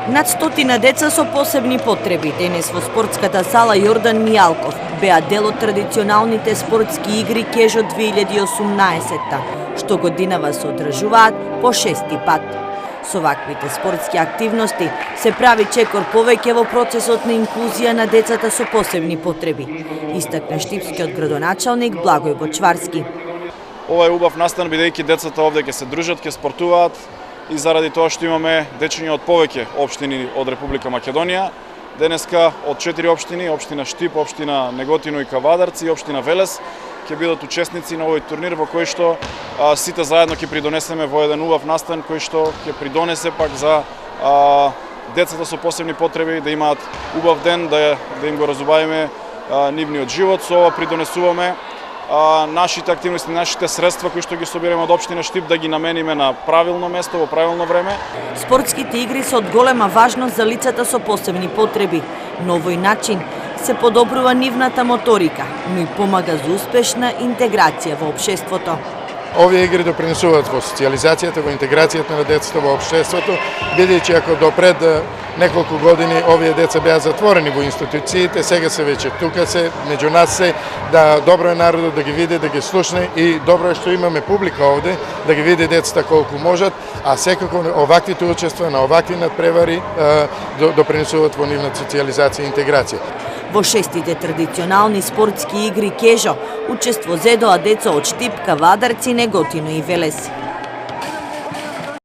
Над 100 деца со посебни потреби денес во спортската сала Јордан Мијалков беа дел од традиционалните спортски игри Кежо 2018, што годинава се одржуваат по 6-ти пат. Со ваквите спортски активности се прави чекор повеќе во процесот на инклузија на децата со посебни потреби, истакна штипскиот градоначалник Благој Бочварски. Ова е убав настан бидејќи децата овде ќе се дружат, ќе спортуваат и заради тоа што имаме дечиња од повеќе општини од Република Македонија. Денеска од 4 општини, општина Штип, општина Неготино и Кавадарци и општина Велес ќе бидат учесници на овој турнир во кој што сите заедно ќе придонесеме во еден убав настан кој што ќе придонесе пак за децата со посебни потреби да имаат убав ден, да им го разубавиме нивниот живот. Со ова придонесуваме нашите активности, нашите средства кои што ги собираме од општина Штип да ги намениме на правилно место во правилно време. Спортските игри се од голема важност за лицата со посебни потреби. На овој начин се подобрува нивната моторика, но и помага за успешна интеграција во општеството. Овие игри допринесуваат во социјализацијата, во интеграцијата на децата во општеството, бидејќи ако допред неколку години овие деца беа затворени во институциите, сега се веќе тука се, меѓу нас се, да добро е народот да ги види, да ги слушне и добро е што имаме публика овде, да ги види децата колку можат, а секако оваквите учества на овакви надпревари допринесуваат во нивната социјализација и интеграција. Во 6-тите традиционални спортски игри Кежо учество зедоа деца од Штип, Кавадарци, Неготино и Велес.